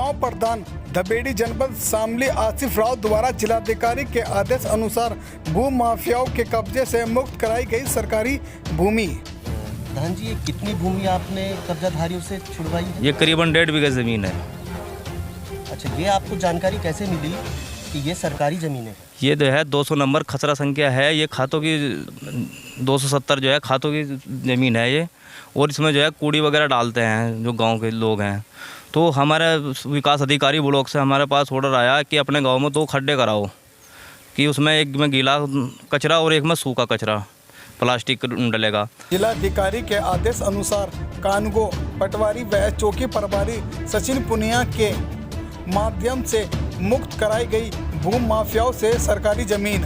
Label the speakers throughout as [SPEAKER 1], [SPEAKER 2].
[SPEAKER 1] गांव प्रधान दबेड़ी जनपद शामली आसिफ राव द्वारा जिलाधिकारी के आदेश अनुसार भू माफियाओं के कब्जे से मुक्त कराई गई सरकारी भूमि।
[SPEAKER 2] प्रधान जी, ये कितनी भूमि आपने कब्जाधारियों से छुड़वाई है?
[SPEAKER 3] ये करीबन 1.5 बीघा ज़मीन है।
[SPEAKER 2] अच्छा, ये आपको जानकारी कैसे मिली कि ये सरकारी ज़मीन है?
[SPEAKER 3] ये जो है 200 नंबर खसरा संख्या है, ये खातों की 270 जो है खातों की ज़मीन है ये, और इसमें जो है कूड़ी वगैरह डालते हैं जो गांव के लोग हैं। तो हमारे विकास अधिकारी ब्लॉक से हमारे पास ऑर्डर आया कि अपने गांव में 2 खड्डे कराओ, कि उसमें एक में गीला कचरा और एक में सूखा कचरा प्लास्टिक डलेगा।
[SPEAKER 1] जिलाधिकारी के आदेश अनुसार कानगो पटवारी व चौकी प्रभारी सचिन पुनिया के माध्यम से मुक्त कराई गई भू माफियाओं से सरकारी जमीन।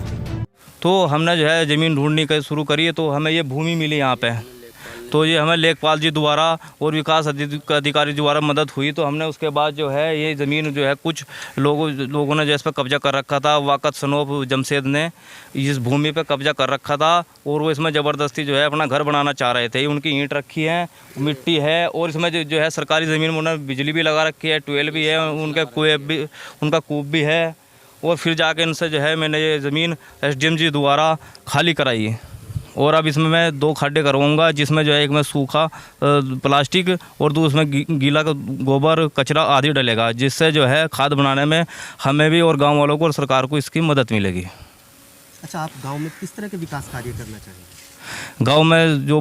[SPEAKER 3] तो हमने जो है ज़मीन ढूंढनी का शुरू करी है, तो हमें ये भूमि मिली यहाँ पे। तो ये हमें लेखपाल जी द्वारा और विकास अधिकारी द्वारा मदद हुई। तो हमने उसके बाद जो है ये ज़मीन जो है कुछ लोगों ने जैसे पर कब्जा कर रखा था, वाकत सनोब जमशेद ने इस भूमि पे कब्जा कर रखा था, और वो इसमें ज़बरदस्ती जो है अपना घर बनाना चाह रहे थे। उनकी ईंट रखी है, मिट्टी है, और इसमें जो है सरकारी ज़मीन में उन्होंने बिजली भी लगा रखी है, ट्यूबवेल भी है, उनका कूप भी है। और फिर जाके इनसे जो है मैंने ये ज़मीन SDM जी द्वारा खाली कराई है, और अब इसमें मैं 2 खड्डे करवाऊँगा, जिसमें जो है एक में सूखा प्लास्टिक और दूसरे में गीला गोबर कचरा आदि डलेगा, जिससे जो है खाद बनाने में हमें भी और गांव वालों को और सरकार को इसकी मदद मिलेगी।
[SPEAKER 2] अच्छा, आप गांव में किस तरह के विकास कार्य करना चाहेंगे?
[SPEAKER 3] गांव में जो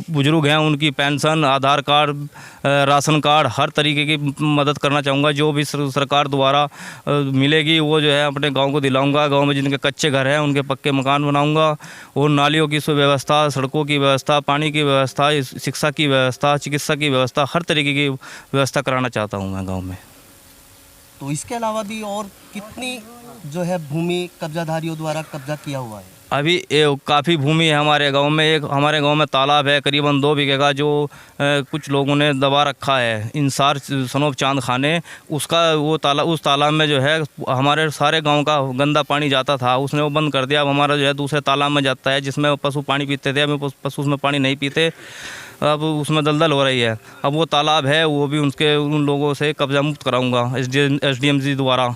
[SPEAKER 3] बुजुर्ग हैं उनकी पेंशन, आधार कार्ड, राशन कार्ड, हर तरीके की मदद करना चाहूँगा। जो भी सरकार द्वारा मिलेगी वो जो है अपने गांव को दिलाऊंगा। गांव में जिनके कच्चे घर हैं उनके पक्के मकान बनाऊंगा, और नालियों की सुव्यवस्था, सड़कों की व्यवस्था, पानी की व्यवस्था, शिक्षा की व्यवस्था, चिकित्सा की व्यवस्था, हर तरीके की व्यवस्था कराना चाहता हूँ मैं गाँव में।
[SPEAKER 2] तो इसके अलावा भी और कितनी जो है भूमि कब्जाधारियों द्वारा कब्जा किया हुआ है?
[SPEAKER 3] अभी काफ़ी भूमि है हमारे गांव में। एक हमारे गांव में तालाब है करीबन 2 बीघे का, जो कुछ लोगों ने दबा रखा है, इंसार सनोब चांद खाने। उसका उस तालाब में जो है हमारे सारे गांव का गंदा पानी जाता था, उसने वो बंद कर दिया। अब हमारा जो है दूसरे तालाब में जाता है, जिसमें पशु पानी पीते थे। अब पशु उसमें पानी नहीं पीते, अब उसमें दलदल हो रही है। अब वो तालाब है वो भी उन लोगों से कब्जा मुक्त कराऊँगा SDM जी द्वारा।